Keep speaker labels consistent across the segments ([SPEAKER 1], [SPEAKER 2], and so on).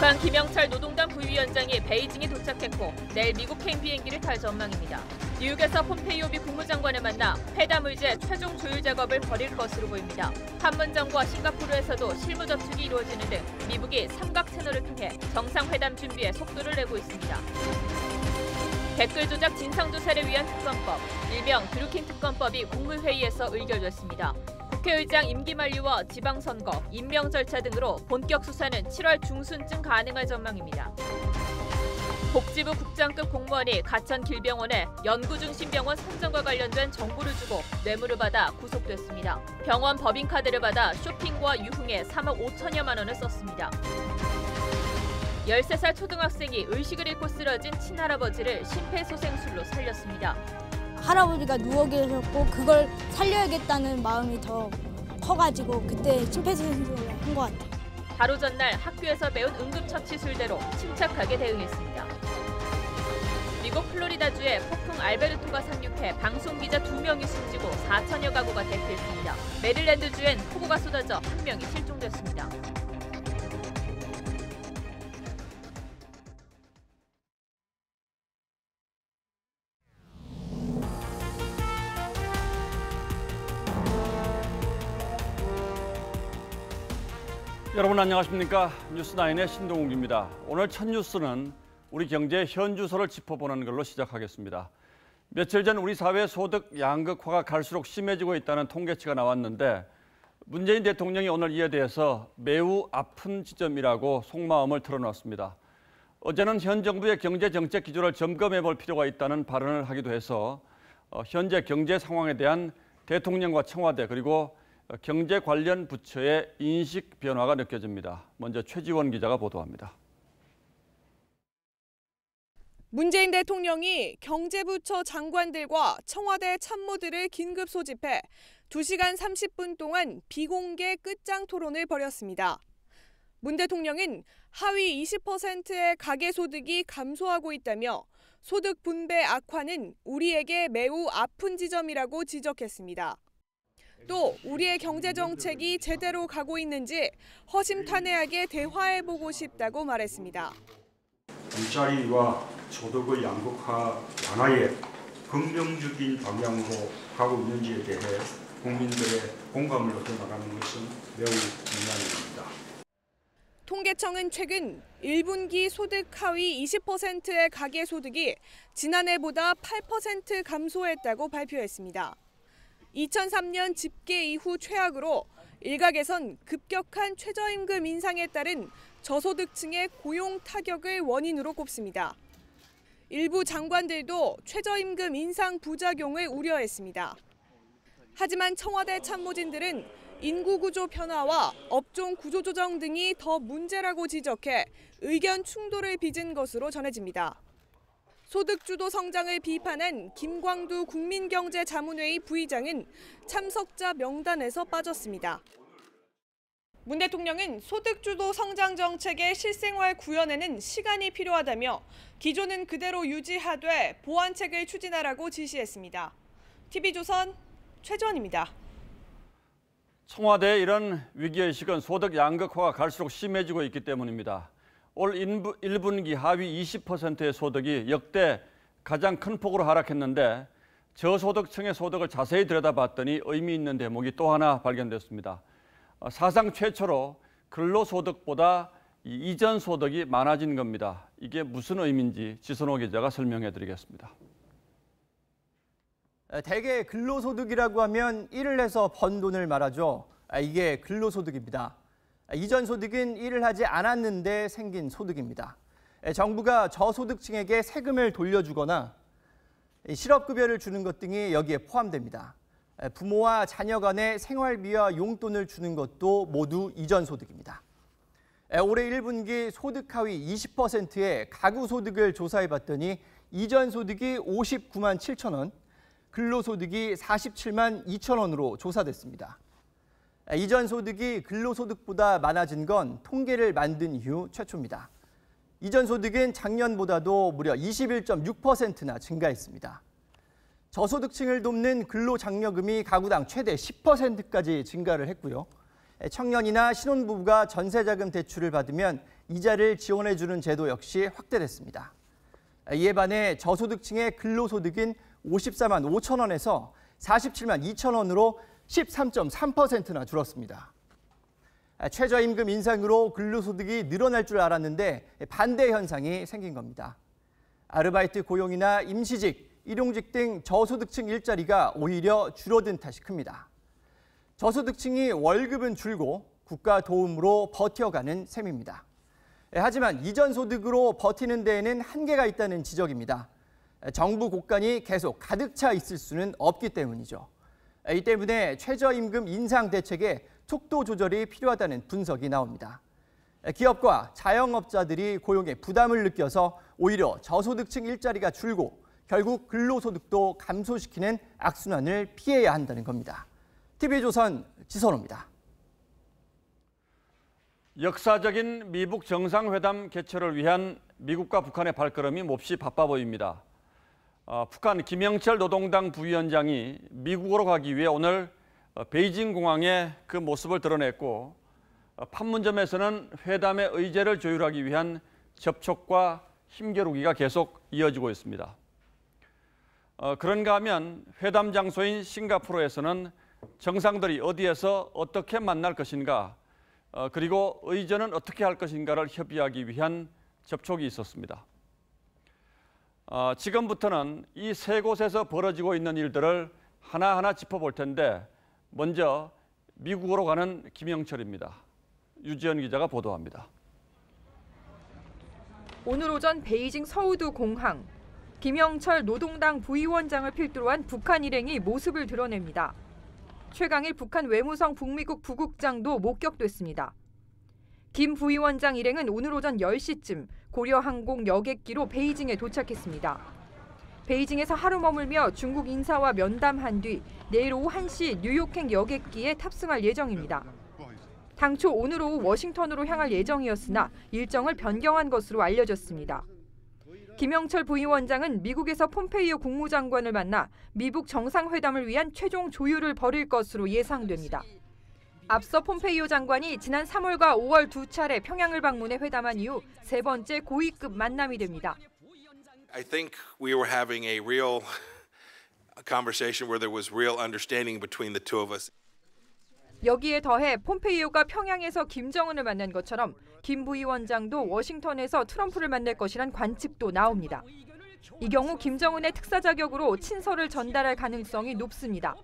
[SPEAKER 1] 북한 김영철 노동당 부위원장이 베이징에 도착했고 내일 미국행 비행기를 탈 전망입니다. 뉴욕에서 폼페이오 미 국무장관을 만나 회담 의제 최종 조율 작업을 벌일 것으로 보입니다. 판문점과 싱가포르에서도 실무 접촉이 이루어지는 등 미국이 삼각 채널을 통해 정상회담 준비에 속도를 내고 있습니다. 댓글 조작 진상조사를 위한 특검법, 일명 드루킹 특검법이 국무회의에서 의결됐습니다. 국회의장 임기 만료와 지방선거, 임명 절차 등으로 본격 수사는 7월 중순쯤 가능할 전망입니다. 복지부 국장급 공무원이 가천 길병원에 연구중심병원 선정과 관련된 정보를 주고 뇌물을 받아 구속됐습니다. 병원 법인카드를 받아 쇼핑과 유흥에 3억 5천여만 원을 썼습니다. 13살 초등학생이 의식을 잃고 쓰러진 친할아버지를 심폐소생술로 살렸습니다.
[SPEAKER 2] 할아버지가 누워 계셨고 그걸 살려야겠다는 마음이 더 커가지고 그때 심폐소생술을 한 것 같아요.
[SPEAKER 1] 바로 전날 학교에서 배운 응급처치술대로 침착하게 대응했습니다. 미국 플로리다주에 폭풍 알베르토가 상륙해 방송기자 2명이 숨지고 4천여 가구가 대피했습니다. 메릴랜드주엔 폭우가 쏟아져 1명이 실종됐습니다.
[SPEAKER 3] 여러분 안녕하십니까? 뉴스9의 신동욱입니다. 오늘 첫 뉴스는 우리 경제의 현주소를 짚어보는 걸로 시작하겠습니다. 며칠 전 우리 사회 소득 양극화가 갈수록 심해지고 있다는 통계치가 나왔는데 문재인 대통령이 오늘 이에 대해서 매우 아픈 지점이라고 속마음을 털어놨습니다. 어제는 현 정부의 경제 정책 기조를 점검해 볼 필요가 있다는 발언을 하기도 해서 현재 경제 상황에 대한 대통령과 청와대 그리고 경제 관련 부처의 인식 변화가 느껴집니다. 먼저 최지원 기자가 보도합니다.
[SPEAKER 4] 문재인 대통령이 경제부처 장관들과 청와대 참모들을 긴급 소집해 2시간 30분 동안 비공개 끝장 토론을 벌였습니다. 문 대통령은 하위 20%의 가계소득이 감소하고 있다며 소득 분배 악화는 우리에게 매우 아픈 지점이라고 지적했습니다. 또 우리의 경제정책이 제대로 가고 있는지 허심탄회하게 대화해보고 싶다고 말했습니다.
[SPEAKER 5] 일자리와 소득의 양극화 완화에 긍정적인 방향으로 가고 있는지에 대해 국민들의 공감을 얻어 나가는 것은 매우 중요한 일입니다.
[SPEAKER 4] 통계청은 최근 1분기 소득 하위 20%의 가계소득이 지난해보다 8% 감소했다고 발표했습니다. 2003년 집계 이후 최악으로 일각에선 급격한 최저임금 인상에 따른 저소득층의 고용 타격을 원인으로 꼽습니다. 일부 장관들도 최저임금 인상 부작용을 우려했습니다. 하지만 청와대 참모진들은 인구구조 변화와 업종 구조조정 등이 더 문제라고 지적해 의견 충돌을 빚은 것으로 전해집니다. 소득주도 성장을 비판한 김광두 국민경제자문회의 부의장은 참석자 명단에서 빠졌습니다. 문 대통령은 소득주도 성장 정책의 실생활 구현에는 시간이 필요하다며 기조는 그대로 유지하되 보완책을 추진하라고 지시했습니다. TV조선 최지원입니다.
[SPEAKER 3] 청와대의 이런 위기의식은 소득 양극화가 갈수록 심해지고 있기 때문입니다. 올 1분기 하위 20%의 소득이 역대 가장 큰 폭으로 하락했는데 저소득층의 소득을 자세히 들여다봤더니 의미 있는 대목이 또 하나 발견됐습니다. 사상 최초로 근로소득보다 이전 소득이 많아진 겁니다. 이게 무슨 의미인지 지선호 기자가 설명해 드리겠습니다.
[SPEAKER 6] 대개 근로소득이라고 하면 일을 해서 번 돈을 말하죠. 이게 근로소득입니다. 이전 소득은 일을 하지 않았는데 생긴 소득입니다. 정부가 저소득층에게 세금을 돌려주거나 실업급여를 주는 것 등이 여기에 포함됩니다. 부모와 자녀 간의 생활비와 용돈을 주는 것도 모두 이전 소득입니다. 올해 1분기 소득 하위 20%의 가구 소득을 조사해 봤더니 이전 소득이 59만 7천 원, 근로소득이 47만 2천 원으로 조사됐습니다. 이전 소득이 근로소득보다 많아진 건 통계를 만든 이후 최초입니다. 이전 소득은 작년보다도 무려 21.6%나 증가했습니다. 저소득층을 돕는 근로장려금이 가구당 최대 10%까지 증가를 했고요. 청년이나 신혼부부가 전세자금 대출을 받으면 이자를 지원해주는 제도 역시 확대됐습니다. 이에 반해 저소득층의 근로소득은 54만 5천 원에서 47만 2천 원으로 13.3%나 줄었습니다. 최저임금 인상으로 근로소득이 늘어날 줄 알았는데 반대 현상이 생긴 겁니다. 아르바이트 고용이나 임시직, 일용직 등 저소득층 일자리가 오히려 줄어든 탓이 큽니다. 저소득층이 월급은 줄고 국가 도움으로 버텨가는 셈입니다. 하지만 이전 소득으로 버티는 데에는 한계가 있다는 지적입니다. 정부 곳간이 계속 가득 차 있을 수는 없기 때문이죠. 이 때문에 최저임금 인상 대책에 속도 조절이 필요하다는 분석이 나옵니다. 기업과 자영업자들이 고용에 부담을 느껴서 오히려 저소득층 일자리가 줄고 결국 근로소득도 감소시키는 악순환을 피해야 한다는 겁니다. TV조선 지선호입니다.
[SPEAKER 3] 역사적인 미북 정상회담 개최를 위한 미국과 북한의 발걸음이 몹시 바빠 보입니다. 북한 김영철 노동당 부위원장이 미국으로 가기 위해 오늘 베이징 공항에 그 모습을 드러냈고, 판문점에서는 회담의 의제를 조율하기 위한 접촉과 힘겨루기가 계속 이어지고 있습니다. 그런가 하면 회담 장소인 싱가포르에서는 정상들이 어디에서 어떻게 만날 것인가, 그리고 의전은 어떻게 할 것인가를 협의하기 위한 접촉이 있었습니다. 지금부터는 이 세 곳에서 벌어지고 있는 일들을 하나하나 짚어볼 텐데, 먼저 미국으로 가는 김영철입니다. 유지연 기자가 보도합니다.
[SPEAKER 7] 오늘 오전 베이징 서우두 공항, 김영철 노동당 부위원장을 필두로 한 북한 일행이 모습을 드러냅니다. 최강일 북한 외무성 북미국 부국장도 목격됐습니다. 김 부위원장 일행은 오늘 오전 10시쯤 고려항공 여객기로 베이징에 도착했습니다. 베이징에서 하루 머물며 중국 인사와 면담한 뒤 내일 오후 1시 뉴욕행 여객기에 탑승할 예정입니다. 당초 오늘 오후 워싱턴으로 향할 예정이었으나 일정을 변경한 것으로 알려졌습니다. 김영철 부위원장은 미국에서 폼페이오 국무장관을 만나 미북 정상회담을 위한 최종 조율을 벌일 것으로 예상됩니다. 앞서 폼페이오 장관이 지난 3월과 5월 두 차례 평양을 방문해 회담한 이후 세 번째 고위급 만남이 됩니다.
[SPEAKER 8] I think we were having a real conversation where there was real understanding between the two of us.
[SPEAKER 7] 여기에 더해 폼페이오가 평양에서 김정은을 만난 것처럼 김 부위원장도 워싱턴에서 트럼프를 만날 것이란 관측도 나옵니다. 이 경우 김정은의 특사 자격으로 친서를 전달할 가능성이 높습니다.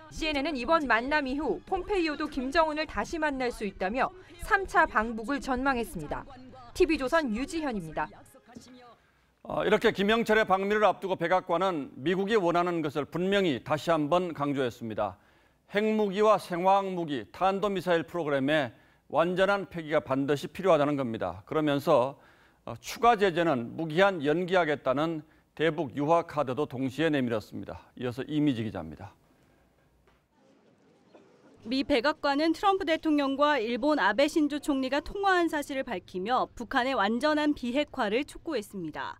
[SPEAKER 7] CNN은 이번 만남 이후 폼페이오도 김정은을 다시 만날 수 있다며 3차 방북을 전망했습니다. TV조선 유지현입니다.
[SPEAKER 3] 이렇게 김영철의 방미를 앞두고 백악관은 미국이 원하는 것을 분명히 다시 한번 강조했습니다. 핵무기와 생화학무기, 탄도미사일 프로그램의 완전한 폐기가 반드시 필요하다는 겁니다. 그러면서 추가 제재는 무기한 연기하겠다는 대북 유화 카드도 동시에 내밀었습니다. 이어서 이미지 기자입니다.
[SPEAKER 9] 미 백악관은 트럼프 대통령과 일본 아베 신조 총리가 통화한 사실을 밝히며 북한의 완전한 비핵화를 촉구했습니다.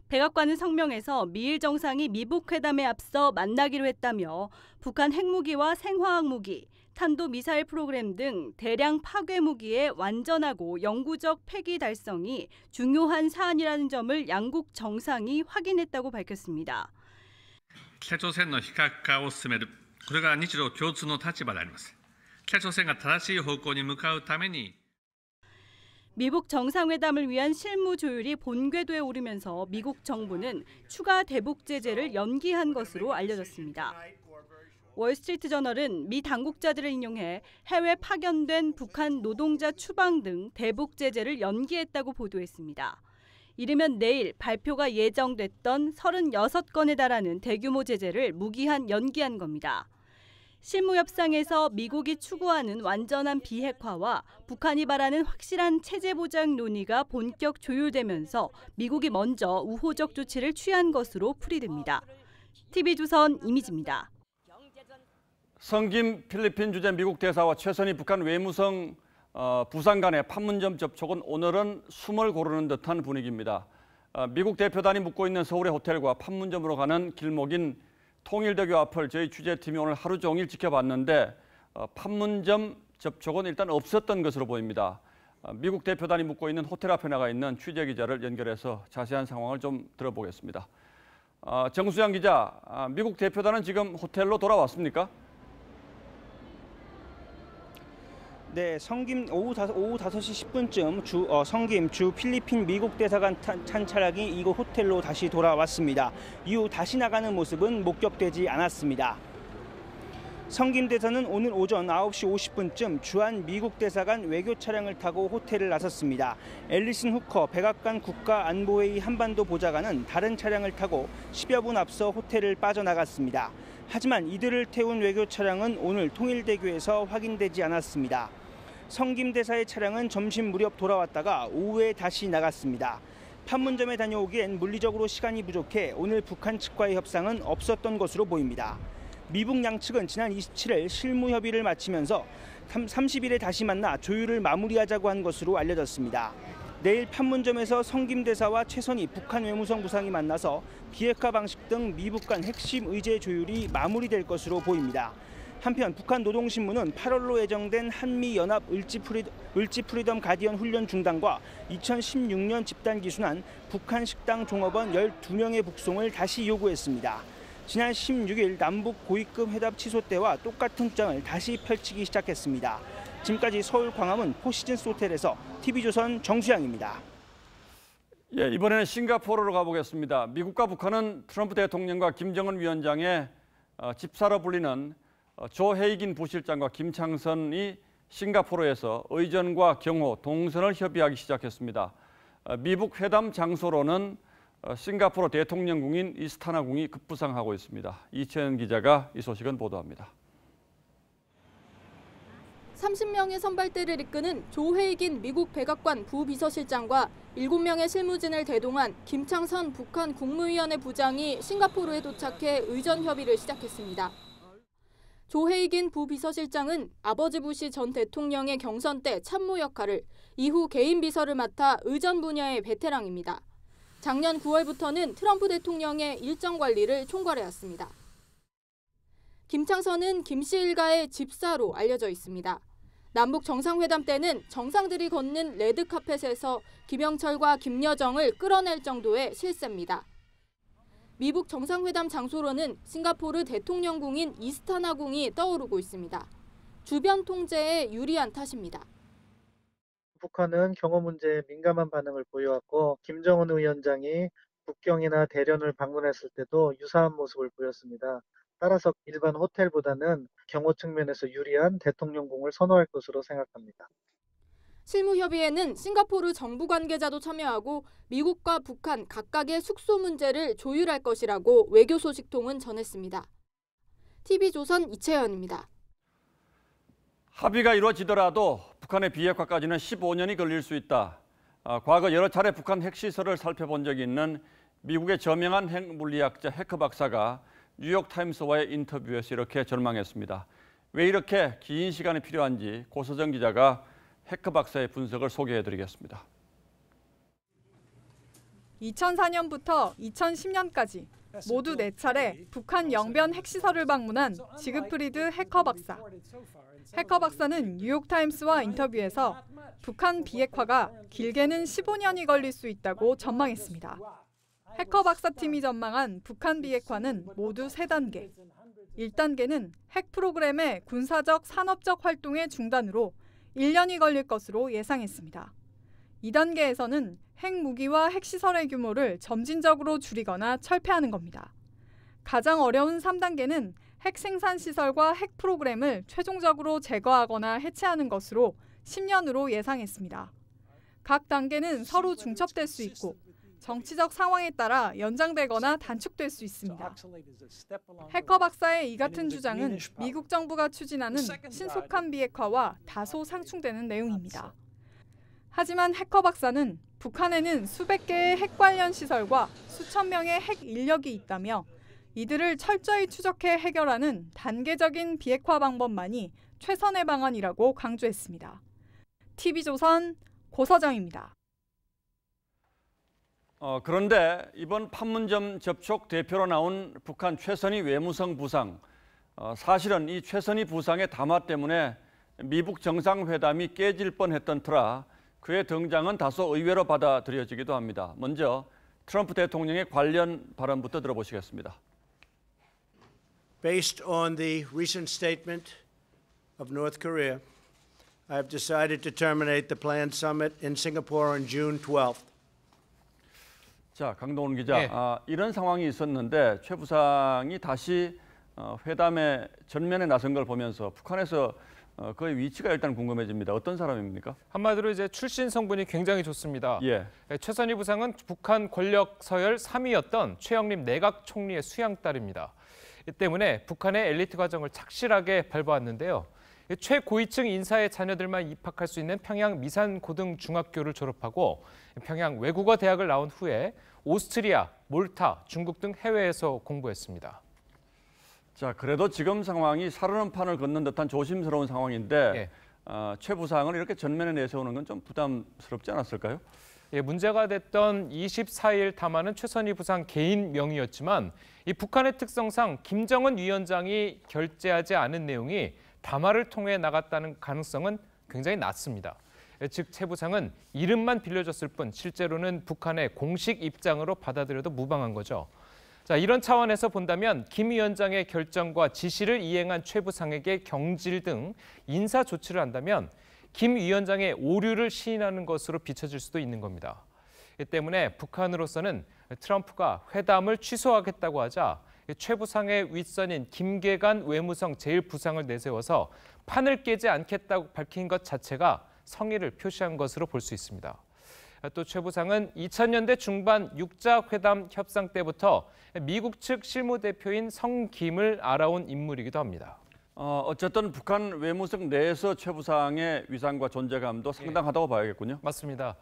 [SPEAKER 9] 백악관은 성명에서 미일 정상이 미북 회담에 앞서 만나기로 했다며 북한 핵무기와 생화학무기, 탄도미사일 프로그램 등 대량 파괴 무기의 완전하고 영구적 폐기 달성이 중요한 사안이라는 점을 양국 정상이 확인했다고 밝혔습니다.
[SPEAKER 10] 北朝鮮の非核化を進める、これが日露共通の立場であります。北朝鮮が正しい方向に向かうために
[SPEAKER 9] 미북 정상회담을 위한 실무 조율이 본궤도에 오르면서 미국 정부는 추가 대북 제재를 연기한 것으로 알려졌습니다. 월스트리트저널은 미 당국자들을 인용해 해외 파견된 북한 노동자 추방 등 대북 제재를 연기했다고 보도했습니다. 이르면 내일 발표가 예정됐던 36건에 달하는 대규모 제재를 무기한 연기한 겁니다. 실무협상에서 미국이 추구하는 완전한 비핵화와 북한이 바라는 확실한 체제 보장 논의가 본격 조율되면서 미국이 먼저 우호적 조치를 취한 것으로 풀이됩니다. TV조선 이미지입니다.
[SPEAKER 3] 성김 필리핀 주재 미국 대사와 최선희 북한 외무성 부상 간의 판문점 접촉은 오늘은 숨을 고르는 듯한 분위기입니다. 미국 대표단이 묵고 있는 서울의 호텔과 판문점으로 가는 길목인 통일대교 앞을 저희 취재팀이 오늘 하루 종일 지켜봤는데 판문점 접촉은 일단 없었던 것으로 보입니다. 미국 대표단이 묵고 있는 호텔 앞에 나가 있는 취재기자를 연결해서 자세한 상황을 좀 들어보겠습니다. 정수영 기자, 미국 대표단은 지금 호텔로 돌아왔습니까?
[SPEAKER 11] 네, 오후 5시 10분쯤 성김 주 필리핀 미국 대사관 탄 차량이 이곳 호텔로 다시 돌아왔습니다. 이후 다시 나가는 모습은 목격되지 않았습니다. 성김 대사는 오늘 오전 9시 50분쯤 주한 미국 대사관 외교 차량을 타고 호텔을 나섰습니다. 앨리슨 후커 백악관 국가안보회의 한반도 보좌관은 다른 차량을 타고 10여 분 앞서 호텔을 빠져나갔습니다. 하지만 이들을 태운 외교 차량은 오늘 통일대교에서 확인되지 않았습니다. 성김 대사의 차량은 점심 무렵 돌아왔다가 오후에 다시 나갔습니다. 판문점에 다녀오기엔 물리적으로 시간이 부족해 오늘 북한 측과의 협상은 없었던 것으로 보입니다. 미북 양측은 지난 27일 실무 협의를 마치면서 30일에 다시 만나 조율을 마무리하자고 한 것으로 알려졌습니다. 내일 판문점에서 성김 대사와 최선희 북한 외무성 부상이 만나서 비핵화 방식 등 미북 간 핵심 의제 조율이 마무리될 것으로 보입니다. 한편 북한 노동신문은 8월로 예정된 한미연합 을지 프리덤 가디언 훈련 중단과 2016년 집단 기순한 북한 식당 종업원 12명의 북송을 다시 요구했습니다. 지난 16일 남북 고위급 회담 취소 때와 똑같은 주장을 다시 펼치기 시작했습니다. 지금까지 서울 광화문 포시즌스 호텔에서 TV조선 정수양입니다.
[SPEAKER 3] 예, 이번에는 싱가포르로 가보겠습니다. 미국과 북한은 트럼프 대통령과 김정은 위원장의 집사로 불리는 조 헤이긴 부실장과 김창선이 싱가포르에서 의전과 경호, 동선을 협의하기 시작했습니다. 미북 회담 장소로는 싱가포르 대통령궁인 이스타나궁이 급부상하고 있습니다. 이채연 기자가 이 소식은 보도합니다.
[SPEAKER 12] 30명의 선발대를 이끄는 조 헤이긴 미국 백악관 부비서실장과 7명의 실무진을 대동한 김창선 북한 국무위원회 부장이 싱가포르에 도착해 의전 협의를 시작했습니다. 조 헤이긴 부비서실장은 아버지 부시 전 대통령의 경선 때 참모 역할을, 이후 개인 비서를 맡아 의전 분야의 베테랑입니다. 작년 9월부터는 트럼프 대통령의 일정 관리를 총괄해왔습니다. 김창선은 김씨 일가의 집사로 알려져 있습니다. 남북 정상회담 때는 정상들이 걷는 레드카펫에서 김영철과 김여정을 끌어낼 정도의 실세입니다. 미북 정상회담 장소로는 싱가포르 대통령궁인 이스타나궁이 떠오르고 있습니다. 주변 통제에 유리한 탓입니다.
[SPEAKER 13] 북한은 경호 문제에 민감한 반응을 보여왔고 김정은 위원장이 북경이나 대련을 방문했을 때도 유사한 모습을 보였습니다. 따라서 일반 호텔보다는 경호 측면에서 유리한 대통령궁을 선호할 것으로 생각합니다.
[SPEAKER 12] 실무 협의에는 싱가포르 정부 관계자도 참여하고 미국과 북한 각각의 숙소 문제를 조율할 것이라고 외교 소식통은 전했습니다. TV조선 이채연입니다.
[SPEAKER 3] 합의가 이루어지더라도 북한의 비핵화까지는 15년이 걸릴 수 있다. 과거 여러 차례 북한 핵시설을 살펴본 적이 있는 미국의 저명한 핵물리학자 해커 박사가 뉴욕타임스와의 인터뷰에서 이렇게 전망했습니다. 왜 이렇게 긴 시간이 필요한지 고서정 기자가 해커 박사의 분석을 소개해드리겠습니다.
[SPEAKER 7] 2004년부터 2010년까지 모두 4차례 북한 영변 핵시설을 방문한 지그프리드 해커 박사. 해커 박사는 뉴욕타임스와 인터뷰에서 북한 비핵화가 길게는 15년이 걸릴 수 있다고 전망했습니다. 해커 박사팀이 전망한 북한 비핵화는 모두 3단계. 1단계는 핵 프로그램의 군사적 산업적 활동의 중단으로 1년이 걸릴 것으로 예상했습니다. 2단계에서는 핵무기와 핵시설의 규모를 점진적으로 줄이거나 철폐하는 겁니다. 가장 어려운 3단계는 핵 생산 시설과 핵 프로그램을 최종적으로 제거하거나 해체하는 것으로 10년으로 예상했습니다. 각 단계는 서로 중첩될 수 있고 정치적 상황에 따라 연장되거나 단축될 수 있습니다. 해커 박사의 이 같은 주장은 미국 정부가 추진하는 신속한 비핵화와 다소 상충되는 내용입니다. 하지만 해커 박사는 북한에는 수백 개의 핵 관련 시설과 수천 명의 핵 인력이 있다며 이들을 철저히 추적해 해결하는 단계적인 비핵화 방법만이 최선의 방안이라고 강조했습니다. TV조선 고서정입니다.
[SPEAKER 3] 그런데 이번 판문점 접촉 대표로 나온 북한 최선희 외무성 부상, 사실은 이 최선희 부상의 담화 때문에 미북 정상회담이 깨질 뻔했던 터라 그의 등장은 다소 의외로 받아들여지기도 합니다. 먼저 트럼프 대통령의 관련 발언부터 들어보시겠습니다.
[SPEAKER 14] Based on the recent statement of North Korea, I have decided to terminate the planned summit in Singapore on June 12th.
[SPEAKER 3] 자, 강동원 기자, 이런 상황이 있었는데 최 부상이 다시 회담의 전면에 나선 걸 보면서 북한에서 그의 위치가 일단 궁금해집니다. 어떤 사람입니까?
[SPEAKER 15] 한마디로 이제 출신 성분이 굉장히 좋습니다.
[SPEAKER 3] 예.
[SPEAKER 15] 최선희 부상은 북한 권력 서열 3위였던 최영림 내각 총리의 수양딸입니다. 이 때문에 북한의 엘리트 과정을 착실하게 밟아왔는데요. 최고위층 인사의 자녀들만 입학할 수 있는 평양 미산고등중학교를 졸업하고 평양 외국어 대학을 나온 후에 오스트리아, 몰타, 중국 등 해외에서 공부했습니다.
[SPEAKER 3] 자, 그래도 지금 상황이 살얼음 판을 걷는 듯한 조심스러운 상황인데 최 부상을 이렇게 전면에 내세우는 건 좀 부담스럽지 않았을까요?
[SPEAKER 15] 문제가 됐던 24일 담화는 최선희 부상 개인 명의였지만 이 북한의 특성상 김정은 위원장이 결재하지 않은 내용이 담화를 통해 나갔다는 가능성은 굉장히 낮습니다. 즉 최 부상은 이름만 빌려줬을 뿐 실제로는 북한의 공식 입장으로 받아들여도 무방한 거죠. 자, 이런 차원에서 본다면 김 위원장의 결정과 지시를 이행한 최 부상에게 경질 등 인사 조치를 한다면 김 위원장의 오류를 시인하는 것으로 비춰질 수도 있는 겁니다. 이 때문에 북한으로서는 트럼프가 회담을 취소하겠다고 하자 최 부상의 윗선인 김계관 외무성 제1부상을 내세워서 판을 깨지 않겠다고 밝힌 것 자체가 성의를 표시한 것으로 볼 수 있습니다. 또 최 부상은 2000년대 중반 6자 회담 협상 때부터 미국 측 실무대표인 성김을 알아온 인물이기도 합니다.
[SPEAKER 3] 어쨌든 북한 외무성 내에서 최 부상의 위상과 존재감도 상당하다고 봐야겠군요.
[SPEAKER 15] 맞습니다.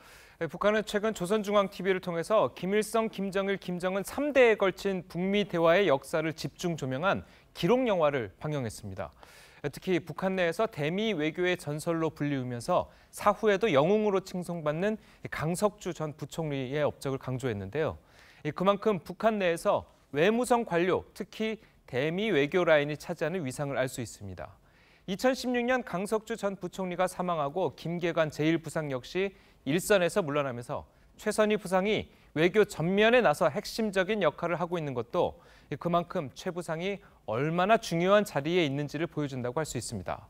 [SPEAKER 15] 북한은 최근 조선중앙TV를 통해서 김일성, 김정일, 김정은 3대에 걸친 북미 대화의 역사를 집중 조명한 기록 영화를 방영했습니다. 특히 북한 내에서 대미 외교의 전설로 불리우면서 사후에도 영웅으로 칭송받는 강석주 전 부총리의 업적을 강조했는데요. 그만큼 북한 내에서 외무성 관료, 특히 대미 외교 라인이 차지하는 위상을 알 수 있습니다. 2016년 강석주 전 부총리가 사망하고 김계관 제1부상 역시 일선에서 물러나면서 최선희 부상이 외교 전면에 나서 핵심적인 역할을 하고 있는 것도 그만큼 최 부상이 얼마나 중요한 자리에 있는지를 보여준다고 할 수 있습니다.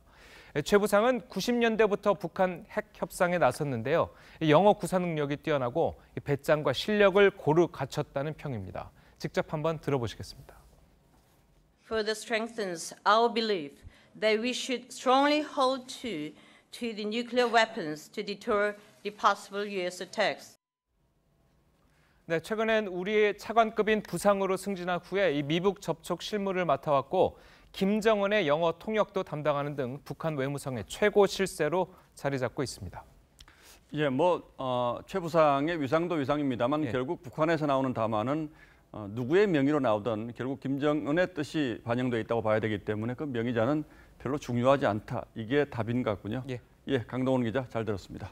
[SPEAKER 15] 최 부상은 90년대부터 북한 핵 협상에 나섰는데요. 영어 구사 능력이 뛰어나고 배짱과 실력을 고루 갖췄다는 평입니다. 직접 한번 들어보시겠습니다.
[SPEAKER 16] Further strengthens our belief that we should strongly hold to the nuclear weapons to deter the possible U.S. attacks.
[SPEAKER 15] 네, 최근엔 우리의 차관급인 부상으로 승진한 후에 이 미북 접촉 실무를 맡아왔고 김정은의 영어 통역도 담당하는 등 북한 외무성의 최고 실세로 자리 잡고 있습니다.
[SPEAKER 3] 예, 최 부상의 위상도 위상입니다만 결국 북한에서 나오는 담화는 누구의 명의로 나오든 결국 김정은의 뜻이 반영되어 있다고 봐야 되기 때문에 그 명의자는 별로 중요하지 않다. 이게 답인 것 같군요. 예, 강동원 기자 잘 들었습니다.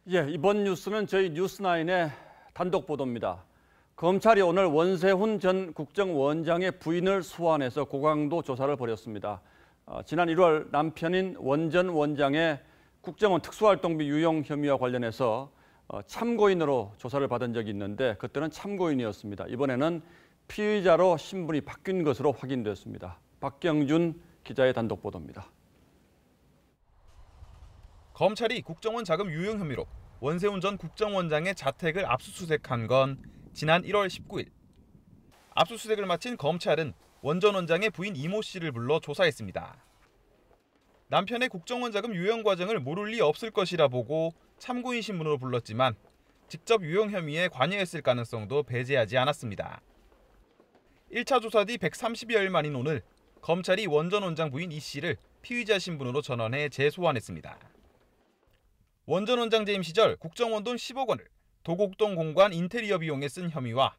[SPEAKER 3] 예, 이번 뉴스는 저희 뉴스9의 단독 보도입니다. 검찰이 오늘 원세훈 전 국정원장의 부인을 소환해서 고강도 조사를 벌였습니다. 지난 1월 남편인 원 전 원장의 국정원 특수활동비 유용 혐의와 관련해서 참고인으로 조사를 받은 적이 있는데 그때는 참고인이었습니다. 이번에는 피의자로 신분이 바뀐 것으로 확인됐습니다. 박경준 기자의 단독 보도입니다.
[SPEAKER 17] 검찰이 국정원 자금 유용 혐의로 원세훈 전 국정원장의 자택을 압수수색한 건 지난 1월 19일. 압수수색을 마친 검찰은 원 전 원장의 부인 이모 씨를 불러 조사했습니다. 남편의 국정원 자금 유용 과정을 모를 리 없을 것이라 보고 참고인 신분으로 불렀지만 직접 유용 혐의에 관여했을 가능성도 배제하지 않았습니다. 1차 조사 뒤 130여일 만인 오늘 검찰이 원 전 원장 부인 이 씨를 피의자 신분으로 전원해 재소환했습니다. 원 전 원장 재임 시절 국정원 돈 10억 원을 도곡동 공관 인테리어 비용에 쓴 혐의와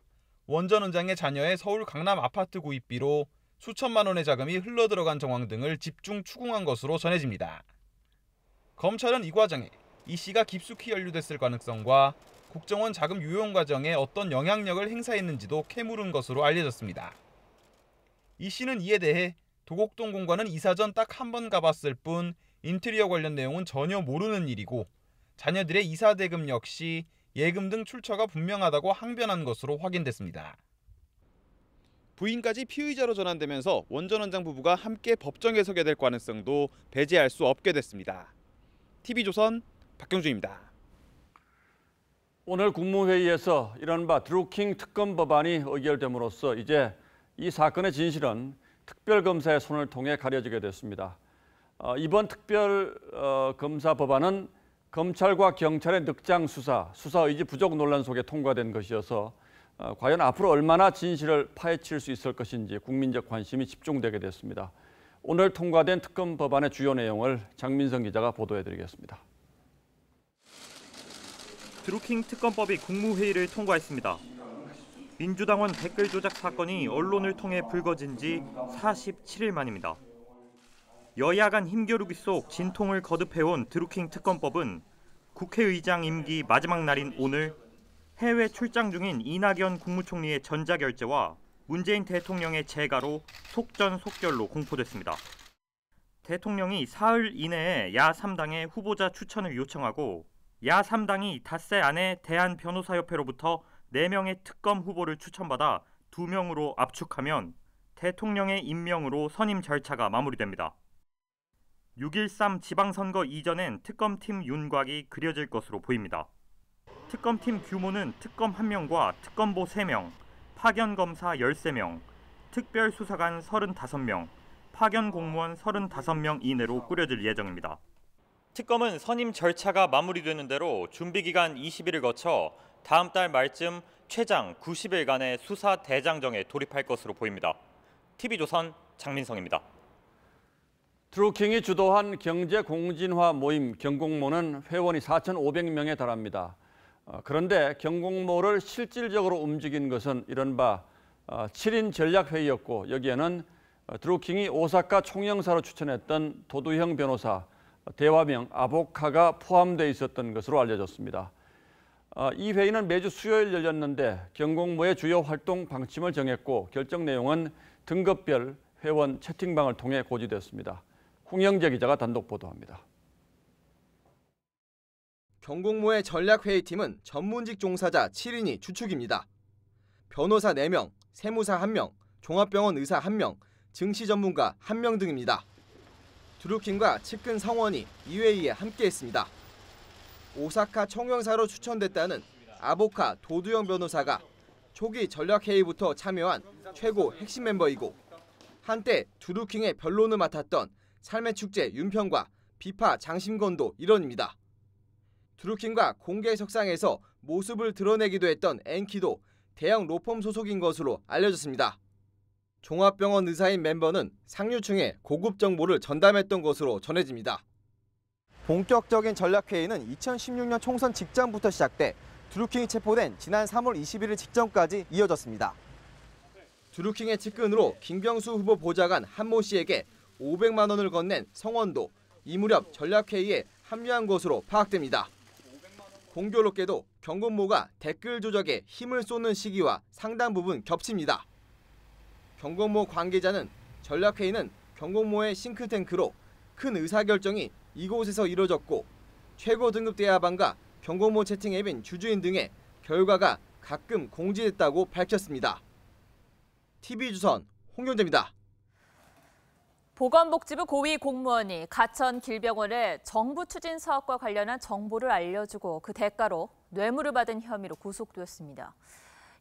[SPEAKER 17] 원 전 원장의 자녀의 서울 강남 아파트 구입비로 수천만 원의 자금이 흘러들어간 정황 등을 집중 추궁한 것으로 전해집니다. 검찰은 이 과정에 이 씨가 깊숙이 연루됐을 가능성과 국정원 자금 유용 과정에 어떤 영향력을 행사했는지도 캐물은 것으로 알려졌습니다. 이 씨는 이에 대해 도곡동 공관은 이사 전 딱 한 번 가봤을 뿐 인테리어 관련 내용은 전혀 모르는 일이고 자녀들의 이사 대금 역시 예금 등 출처가 분명하다고 항변한 것으로 확인됐습니다. 부인까지 피의자로 전환되면서 원 전 원장 부부가 함께 법정에 서게 될 가능성도 배제할 수 없게 됐습니다. TV조선 박경준입니다.
[SPEAKER 3] 오늘 국무회의에서 이른바 드루킹 특검 법안이 의결됨으로써 이제 이 사건의 진실은 특별검사의 손을 통해 가려지게 됐습니다. 이번 특별검사 법안은 검찰과 경찰의 늑장 수사 의지 부족 논란 속에 통과된 것이어서 과연 앞으로 얼마나 진실을 파헤칠 수 있을 것인지 국민적 관심이 집중되게 됐습니다. 오늘 통과된 특검 법안의 주요 내용을 장민성 기자가 보도해드리겠습니다.
[SPEAKER 18] 드루킹 특검법이 국무회의를 통과했습니다. 민주당원 댓글 조작 사건이 언론을 통해 불거진 지 47일 만입니다. 여야 간 힘겨루기 속 진통을 거듭해온 드루킹 특검법은 국회의장 임기 마지막 날인 오늘 해외 출장 중인 이낙연 국무총리의 전자결재와 문재인 대통령의 재가로 속전속결로 공포됐습니다. 대통령이 사흘 이내에 야 3당의 후보자 추천을 요청하고 야 3당이 닷새 안에 대한변호사협회로부터 4명의 특검 후보를 추천받아 2명으로 압축하면 대통령의 임명으로 선임 절차가 마무리됩니다. 6.13 지방선거 이전엔 특검팀 윤곽이 그려질 것으로 보입니다. 특검팀 규모는 특검 1명과 특검보 3명, 파견검사 13명, 특별수사관 35명, 파견공무원 35명 이내로 꾸려질 예정입니다. 특검은 선임 절차가 마무리되는 대로 준비기간 20일을 거쳐 다음 달 말쯤 최장 90일간의 수사 대장정에 돌입할 것으로 보입니다. TV조선 장민성입니다.
[SPEAKER 3] 드루킹이 주도한 경제공진화 모임 경공모는 회원이 4,500명에 달합니다. 그런데 경공모를 실질적으로 움직인 것은 이른바 7인 전략회의였고 여기에는 드루킹이 오사카 총영사로 추천했던 도두형 변호사, 대화명 아보카가 포함되어 있었던 것으로 알려졌습니다. 이 회의는 매주 수요일 열렸는데 경공모의 주요 활동 방침을 정했고 결정 내용은 등급별 회원 채팅방을 통해 고지됐습니다. 홍영재 기자가 단독 보도합니다.
[SPEAKER 19] 경공모의 전략회의팀은 전문직 종사자 7인이 주축입니다. 변호사 4명, 세무사 1명, 종합병원 의사 1명, 증시 전문가 1명 등입니다. 드루킹과 측근 성원이 이 회의에 함께했습니다. 오사카 총영사로 추천됐다는 아보카 도두형 변호사가 초기 전략회의부터 참여한 최고 핵심 멤버이고 한때 드루킹의 변론을 맡았던 삶의 축제 윤평과 비파 장심건도 일원입니다. 드루킹과 공개 석상에서 모습을 드러내기도 했던 앵키도 대형 로펌 소속인 것으로 알려졌습니다. 종합병원 의사인 멤버는 상류층에 고급 정보를 전담했던 것으로 전해집니다. 본격적인 전략회의는 2016년 총선 직전부터 시작돼 드루킹이 체포된 지난 3월 21일 직전까지 이어졌습니다. 드루킹의 측근으로 김경수 후보 보좌관 한모 씨에게 500만 원을 건넨 성원도 이 무렵 전략회의에 합류한 것으로 파악됩니다. 공교롭게도 경공모가 댓글 조작에 힘을 쏟는 시기와 상당 부분 겹칩니다. 경공모 관계자는 전략회의는 경공모의 싱크탱크로 큰 의사결정이 이곳에서 이뤄졌고 최고 등급 대하반과 경공모 채팅 앱인 주주인 등의 결과가 가끔 공지됐다고 밝혔습니다. TV조선 홍경재입니다.
[SPEAKER 1] 보건복지부 고위 공무원이 가천 길병원에 정부 추진 사업과 관련한 정보를 알려주고 그 대가로 뇌물을 받은 혐의로 구속되었습니다.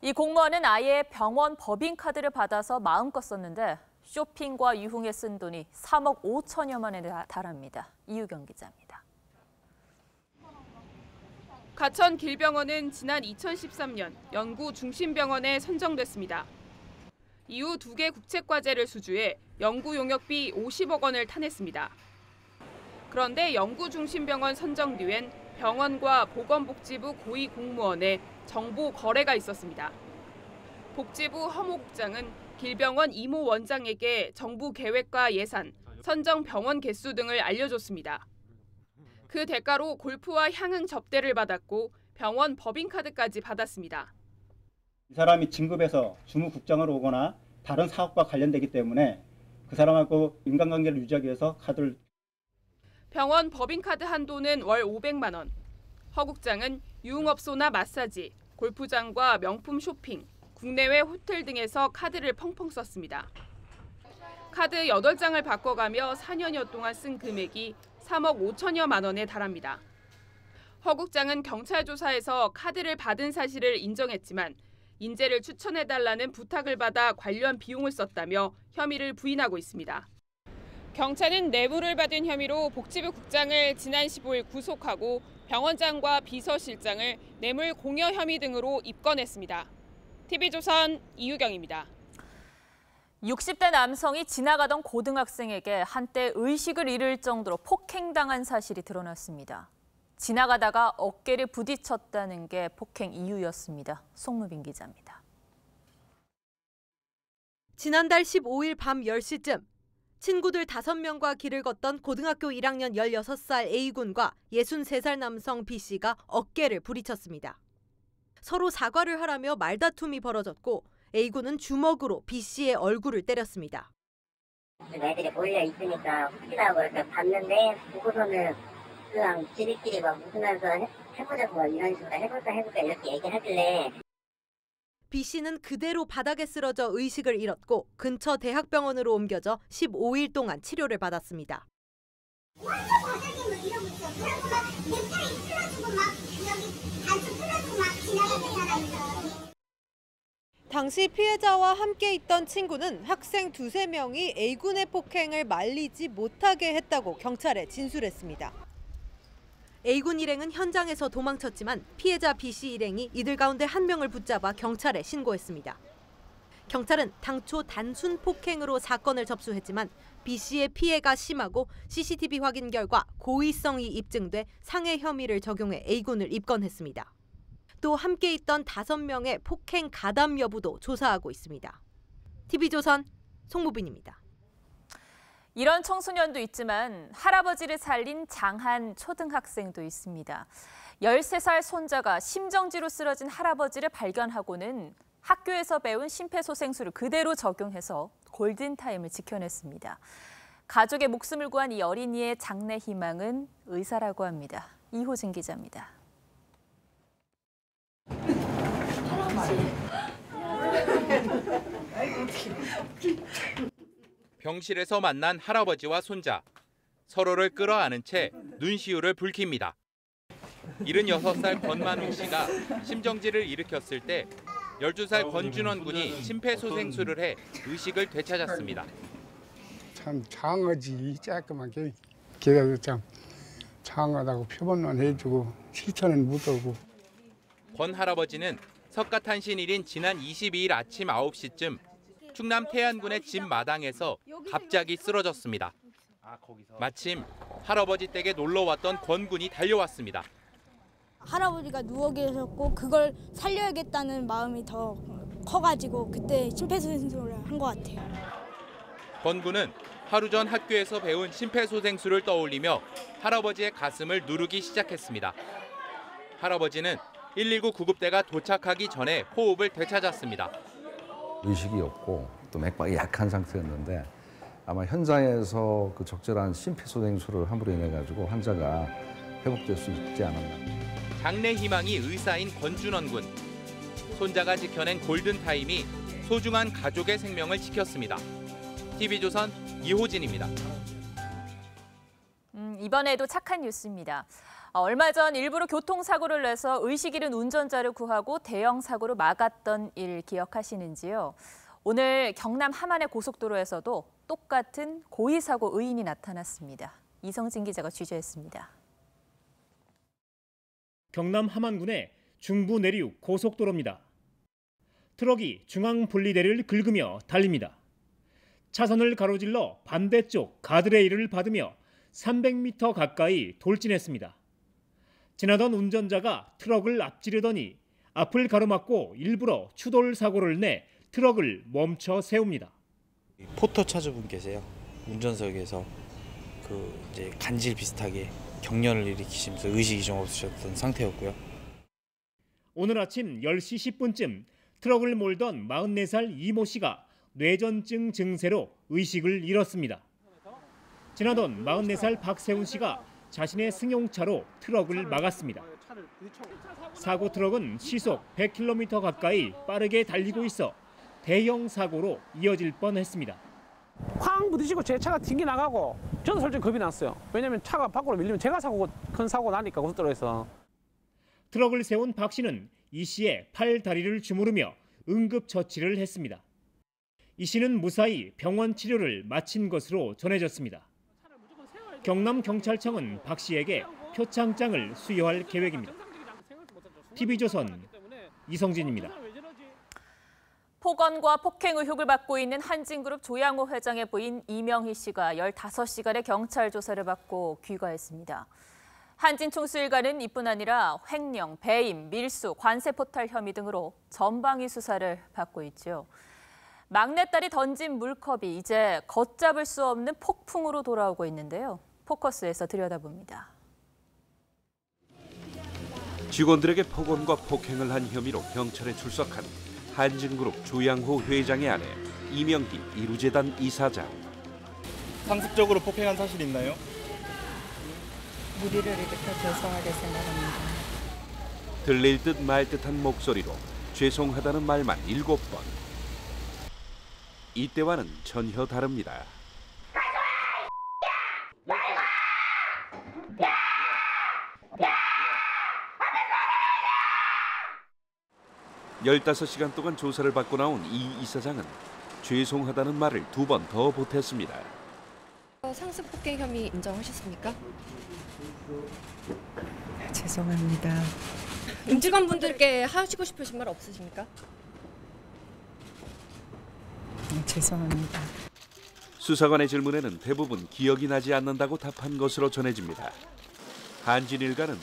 [SPEAKER 1] 이 공무원은 아예 병원 법인카드를 받아서 마음껏 썼는데 쇼핑과 유흥에 쓴 돈이 3억 5천여만 원에 달합니다. 이유경 기자입니다.
[SPEAKER 4] 가천 길병원은 지난 2013년 연구중심병원에 선정됐습니다. 이후 2개 국책과제를 수주해 연구용역비 50억 원을 타냈습니다. 그런데 연구중심병원 선정 뒤엔 병원과 보건복지부 고위 공무원의 정보 거래가 있었습니다. 복지부 허모국장은 길병원 이모 원장에게 정부 계획과 예산, 선정 병원 개수 등을 알려줬습니다. 그 대가로 골프와 향응 접대를 받았고 병원 법인카드까지 받았습니다.
[SPEAKER 20] 이 사람이 진급해서 주무국장으로 오거나 다른 사업과 관련되기 때문에 그 사람하고 인간관계를 유지하기 위해서 카드를.
[SPEAKER 4] 병원 법인카드 한도는 월 500만 원. 허 국장은 유흥업소나 마사지, 골프장과 명품 쇼핑, 국내외 호텔 등에서 카드를 펑펑 썼습니다. 카드 8장을 바꿔가며 4년여 동안 쓴 금액이 3억 5천여만 원에 달합니다. 허 국장은 경찰 조사에서 카드를 받은 사실을 인정했지만 인재를 추천해달라는 부탁을 받아 관련 비용을 썼다며 혐의를 부인하고 있습니다. 경찰은 뇌물을 받은 혐의로 복지부 국장을 지난 15일 구속하고 병원장과 비서실장을 뇌물 공여 혐의 등으로 입건했습니다. TV조선 이유경입니다.
[SPEAKER 1] 60대 남성이 지나가던 고등학생에게 한때 의식을 잃을 정도로 폭행당한 사실이 드러났습니다. 지나가다가 어깨를 부딪혔다는 게 폭행 이유였습니다. 송무빈 기자입니다.
[SPEAKER 21] 지난달 15일 밤 10시쯤 친구들 5명과 길을 걷던 고등학교 1학년 16살 A군과 63살 남성 B씨가 어깨를 부딪혔습니다. 서로 사과를 하라며 말다툼이 벌어졌고 A군은 주먹으로 B씨의 얼굴을 때렸습니다.
[SPEAKER 22] 애들이 몰려 있으니까 혹시라고 이렇게 봤는데 보고서는 그냥 지들끼리 막 웃으면서 해보자고 이런 식으로 해볼까 이렇게 얘기를 하길래
[SPEAKER 21] B씨는 그대로 바닥에 쓰러져 의식을 잃었고 근처 대학병원으로 옮겨져 15일 동안 치료를 받았습니다. 당시 피해자와 함께 있던 친구는 학생 2~3명이 A군의 폭행을 말리지 못하게 했다고 경찰에 진술했습니다. A군 일행은 현장에서 도망쳤지만 피해자 B씨 일행이 이들 가운데 1명을 붙잡아 경찰에 신고했습니다. 경찰은 당초 단순 폭행으로 사건을 접수했지만 B씨의 피해가 심하고 CCTV 확인 결과 고의성이 입증돼 상해 혐의를 적용해 A군을 입건했습니다. 또 함께 있던 5명의 폭행 가담 여부도 조사하고 있습니다. TV조선 송무빈입니다.
[SPEAKER 1] 이런 청소년도 있지만 할아버지를 살린 장한 초등학생도 있습니다. 13살 손자가 심정지로 쓰러진 할아버지를 발견하고는 학교에서 배운 심폐소생술을 그대로 적용해서 골든타임을 지켜냈습니다. 가족의 목숨을 구한 이 어린이의 장래 희망은 의사라고 합니다. 이호진 기자입니다.
[SPEAKER 17] 병실에서 만난 할아버지와 손자. 서로를 끌어안은 채 눈시울을 붉힙니다. 76살 권만웅 씨가 심정지를 일으켰을 때 12살 권준원 군이 심폐소생술을 해 의식을 되찾았습니다.
[SPEAKER 23] 참 장하지, 깔끔하게. 걔가 참 장하다고 표본만 해주고 실천은 못하고.
[SPEAKER 17] 권 할아버지는 석가탄신일인 지난 22일 아침 9시쯤 충남 태안군의 집 마당에서 갑자기 쓰러졌습니다. 마침 할아버지 댁에 놀러 왔던 권 군이 달려왔습니다.
[SPEAKER 2] 할아버지가 누워 계셨고 그걸 살려야겠다는 마음이 더 커가지고 그때 심폐소생술을 한 것 같아요.
[SPEAKER 17] 권 군은 하루 전 학교에서 배운 심폐소생술을 떠올리며 할아버지의 가슴을 누르기 시작했습니다. 할아버지는 119 구급대가 도착하기 전에 호흡을 되찾았습니다.
[SPEAKER 24] 의식이 없고 또 맥박이 약한 상태였는데 아마 현장에서 그 적절한 심폐소생술을 함으로 인해 가지고 환자가 회복될 수 있지 않았나.
[SPEAKER 17] 장래 희망이 의사인 권준원 군. 손자가 지켜낸 골든타임이 소중한 가족의 생명을 지켰습니다. TV조선 이호진입니다.
[SPEAKER 1] 이번에도 착한 뉴스입니다. 얼마 전 일부러 교통사고를 내서 의식 잃은 운전자를 구하고 대형 사고를 막았던 일 기억하시는지요? 오늘 경남 함안의 고속도로에서도 똑같은 고의사고 의인이 나타났습니다. 이성진 기자가 취재했습니다.
[SPEAKER 25] 경남 함안군의 중부 내륙 고속도로입니다. 트럭이 중앙 분리대를 긁으며 달립니다. 차선을 가로질러 반대쪽 가드레일을 받으며 300m 가까이 돌진했습니다. 지나던 운전자가 트럭을 앞지르더니 앞을 가로막고 일부러 추돌 사고를 내 트럭을 멈춰 세웁니다.
[SPEAKER 26] 포터 차주분 계세요. 운전석에서 이제 간질 비슷하게 경련을 일으키시면서 의식이 좀 없으셨던 상태였고요.
[SPEAKER 25] 오늘 아침 10시 10분쯤 트럭을 몰던 44살 이모 씨가 뇌전증 증세로 의식을 잃었습니다. 지나던 44살 박세훈 씨가 자신의 승용차로 트럭을 막았습니다. 사고 트럭은 시속 100km 가까이 빠르게 달리고 있어 대형 사고로 이어질 뻔했습니다.
[SPEAKER 5] 쾅 부딪히고 제 차가 튕겨 나가고 저는 솔직히 겁이 났어요. 왜냐하면 차가 밖으로 밀리면 제가 큰 사고 나니까 고속도로에서.
[SPEAKER 25] 트럭을 세운 박 씨는 이 씨의 팔, 다리를 주무르며 응급처치를 했습니다. 이 씨는 무사히 병원 치료를 마친 것으로 전해졌습니다. 경남경찰청은 박 씨에게 표창장을 수여할 계획입니다. TV조선 이성진입니다.
[SPEAKER 1] 폭언과 폭행 의혹을 받고 있는 한진그룹 조양호 회장의 부인 이명희 씨가 15시간의 경찰 조사를 받고 귀가했습니다. 한진 총수 일가는 이뿐 아니라 횡령, 배임, 밀수, 관세 포탈 혐의 등으로 전방위 수사를 받고 있죠. 막내딸이 던진 물컵이 이제 걷잡을 수 없는 폭풍으로 돌아오고 있는데요. 포커스에서 들여다봅니다.
[SPEAKER 6] 직원들에게 폭언과 폭행을 한 혐의로 경찰에 출석한 한진그룹 조양호 회장의 아내 이명희 이루재단 이사장.
[SPEAKER 8] 상습적으로 폭행한 사실 있나요?
[SPEAKER 9] 무리를 일으켜 죄송하게 생각합니다.
[SPEAKER 6] 들릴 듯 말 듯한 목소리로 죄송하다는 말만 7번. 이때와는 전혀 다릅니다. 15시간 동안 조사를 받고 나온 이 이사장은 죄송하다는 말을 2번 더 보탰습니다.
[SPEAKER 10] 상습 폭행 혐의 인정하셨습니까?
[SPEAKER 9] 죄송합니다.
[SPEAKER 10] 임직원분들께 하시고 싶으신 말 없으십니까?
[SPEAKER 9] 죄송합니다.
[SPEAKER 6] 수사관의 질문에는 대부분 기억이 나지 않는다고 답한 것으로 전해집니다. 한진일가는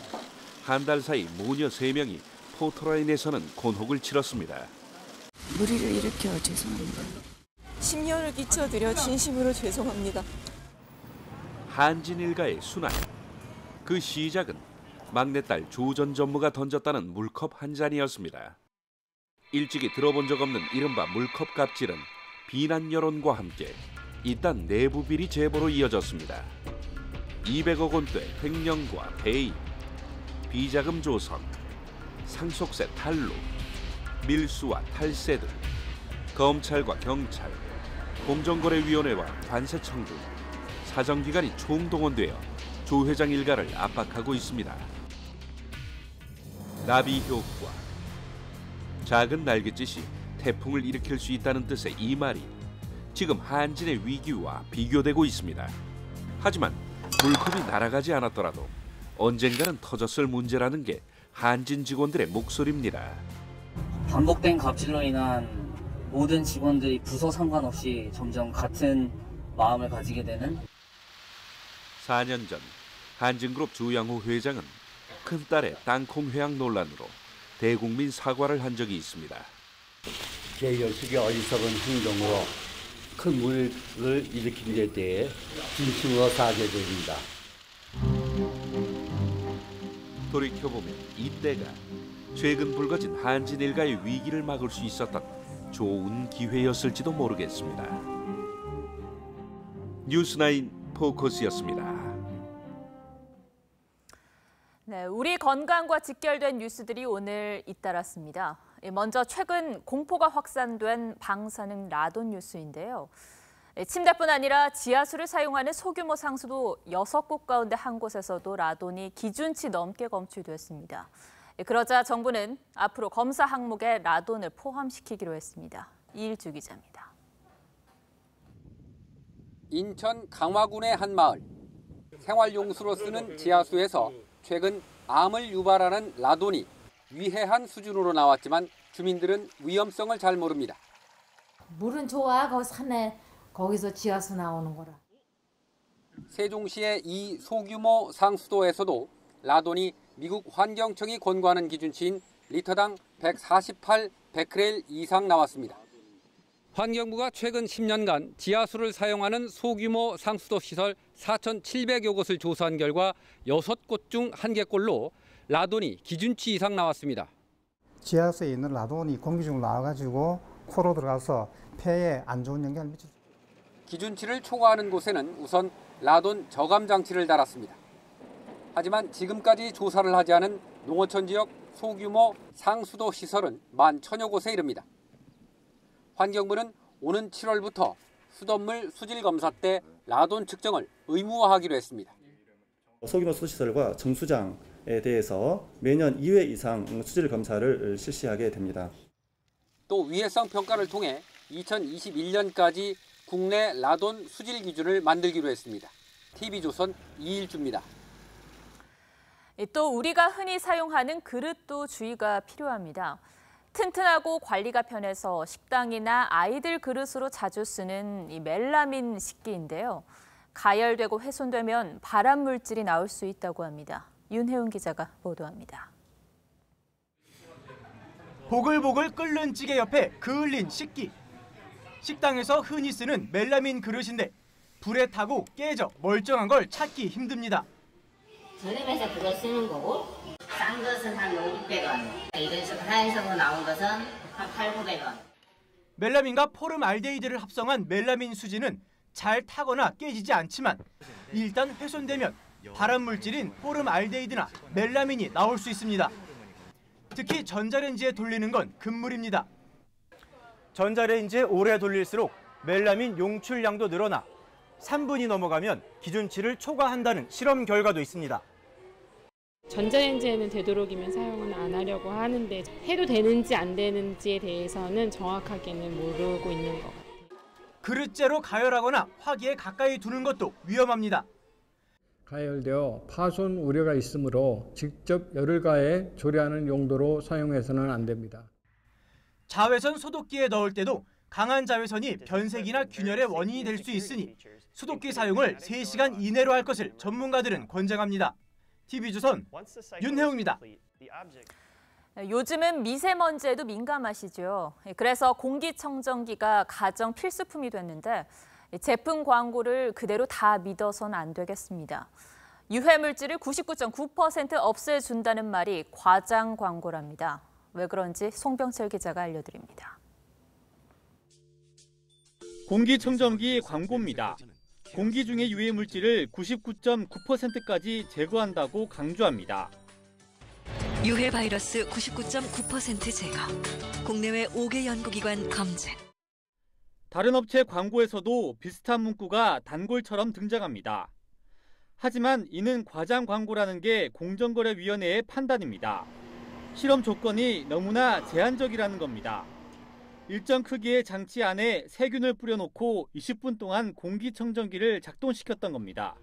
[SPEAKER 6] 한 달 사이 모녀 3명이 포토라인에서는 곤혹을 치렀습니다.
[SPEAKER 9] 무리를 일으켜 죄송합니다.
[SPEAKER 10] 심려를 끼쳐드려 진심으로 죄송합니다.
[SPEAKER 6] 한진일가의 순환. 그 시작은 막내딸 조 전 전무가 던졌다는 물컵 한 잔이었습니다. 일찍이 들어본 적 없는 이른바 물컵 갑질은 비난 여론과 함께 이딴 내부 비리 제보로 이어졌습니다. 200억 원대 횡령과 배임, 비자금 조성, 상속세 탈루, 밀수와 탈세 등 검찰과 경찰, 공정거래위원회와 관세청 등 사정기관이 총동원되어 조 회장 일가를 압박하고 있습니다. 나비 효과. 작은 날갯짓이 태풍을 일으킬 수 있다는 뜻의 이 말이 지금 한진의 위기와 비교되고 있습니다. 하지만 물컵이 날아가지 않았더라도 언젠가는 터졌을 문제라는 게 한진 직원들의 목소리입니다.
[SPEAKER 11] 반복된 갑질로 인한 모든 직원들이 부서 상관없이 점점 같은 마음을 가지게 되는.
[SPEAKER 6] 4년 전 한진그룹 조양호 회장은 큰딸의 땅콩 회항 논란으로 대국민 사과를 한 적이 있습니다.
[SPEAKER 27] 제 녀석의 어리석은 행동으로 큰 문제를 일으킨 데 대해 진심으로 사죄드립니다.
[SPEAKER 6] 돌이켜보면 이때가 최근 불거진 한진 일가의 위기를 막을 수 있었던 좋은 기회였을지도 모르겠습니다. 뉴스9 포커스였습니다.
[SPEAKER 1] 네, 우리 건강과 직결된 뉴스들이 오늘 잇따랐습니다. 먼저 최근 공포가 확산된 방사능 라돈 뉴스인데요. 침대뿐 아니라 지하수를 사용하는 소규모 상수도 6곳 가운데 한 곳에서도 라돈이 기준치 넘게 검출됐습니다. 그러자 정부는 앞으로 검사 항목에 라돈을 포함시키기로 했습니다. 이일주 기자입니다.
[SPEAKER 28] 인천 강화군의 한 마을. 생활용수로 쓰는 지하수에서 최근 암을 유발하는 라돈이 위해한 수준으로 나왔지만 주민들은 위험성을 잘 모릅니다.
[SPEAKER 29] 물은 좋아. 거기 산에 거기서 지하수 나오는 거라.
[SPEAKER 28] 세종시의 이 소규모 상수도에서도 라돈이 미국 환경청이 권고하는 기준치인 리터당 148 베크렐 이상 나왔습니다. 환경부가 최근 10년간 지하수를 사용하는 소규모 상수도 시설 4,700여 곳을 조사한 결과 6곳 중 1개꼴로 라돈이 기준치 이상 나왔습니다.
[SPEAKER 3] 지하수에 있는 라돈이 공기 중으로 나와가지고 코로 들어가서 폐에 안 좋은 영향을 미쳤습니다.
[SPEAKER 28] 기준치를 초과하는 곳에는 우선 라돈 저감 장치를 달았습니다. 하지만 지금까지 조사를 하지 않은 농어촌 지역 소규모 상수도 시설은 11,000여 곳에 이릅니다. 환경부는 오는 7월부터 수돗물 수질 검사 때 라돈 측정을 의무화하기로 했습니다.
[SPEAKER 7] 소규모 수시설과 정수장에 대해서 매년 2회 이상 수질 검사를 실시하게 됩니다.
[SPEAKER 28] 또 위해성 평가를 통해 2021년까지 국내 라돈 수질 기준을 만들기로 했습니다. TV조선 이일주입니다.
[SPEAKER 1] 또 우리가 흔히 사용하는 그릇도 주의가 필요합니다. 튼튼하고 관리가 편해서 식당이나 아이들 그릇으로 자주 쓰는 이 멜라민 식기인데요. 가열되고 훼손되면 발암 물질이 나올 수 있다고 합니다. 윤혜운 기자가 보도합니다.
[SPEAKER 12] 보글보글 끓는 찌개 옆에 그을린 식기. 식당에서 흔히 쓰는 멜라민 그릇인데 불에 타고 깨져 멀쩡한 걸 찾기 힘듭니다.
[SPEAKER 22] 저렴해서 그걸 쓰는 거고 싼 것은 한 500~600원, 이런 식으로 하얀색으로 나온 것은 한 800~900원.
[SPEAKER 12] 멜라민과 포름알데히드를 합성한 멜라민 수지는 잘 타거나 깨지지 않지만 일단 훼손되면 발암물질인 포름알데히드나 멜라민이 나올 수 있습니다. 특히 전자레인지에 돌리는 건 금물입니다. 전자레인지에 오래 돌릴수록 멜라민 용출량도 늘어나 3분이 넘어가면 기준치를 초과한다는 실험 결과도 있습니다.
[SPEAKER 13] 전자레인지에는 되도록이면 사용은 안 하려고 하는데 해도 되는지 안 되는지에 대해서는 정확하게는 모르고 있는 것 같아요.
[SPEAKER 12] 그릇째로 가열하거나 화기에 가까이 두는 것도 위험합니다.
[SPEAKER 14] 가열되어 파손 우려가 있으므로 직접 열을 가해 조리하는 용도로 사용해서는 안 됩니다.
[SPEAKER 12] 자외선 소독기에 넣을 때도 강한 자외선이 변색이나 균열의 원인이 될 수 있으니 소독기 사용을 3시간 이내로 할 것을 전문가들은 권장합니다. TV조선 윤혜웅입니다.
[SPEAKER 1] 요즘은 미세먼지에도 민감하시죠. 그래서 공기청정기가 가정 필수품이 됐는데 제품 광고를 그대로 다 믿어서는 안 되겠습니다. 유해물질을 99.9% 없애준다는 말이 과장 광고랍니다. 왜 그런지 송병철 기자가 알려드립니다.
[SPEAKER 15] 공기청정기 광고입니다. 공기 중의 유해물질을 99.9%까지 제거한다고 강조합니다.
[SPEAKER 16] 유해 바이러스 99.9% 제거. 국내외 5개 연구기관 검증.
[SPEAKER 15] 다른 업체 광고에서도 비슷한 문구가 단골처럼 등장합니다. 하지만 이는 과장 광고라는 게 공정거래위원회의 판단입니다. 실험 조건이 너무나 제한적이라는 겁니다. 일정 크기의 장치 안에 세균을 뿌려놓고 20분 동안 공기청정기를 작동시켰던 겁니다.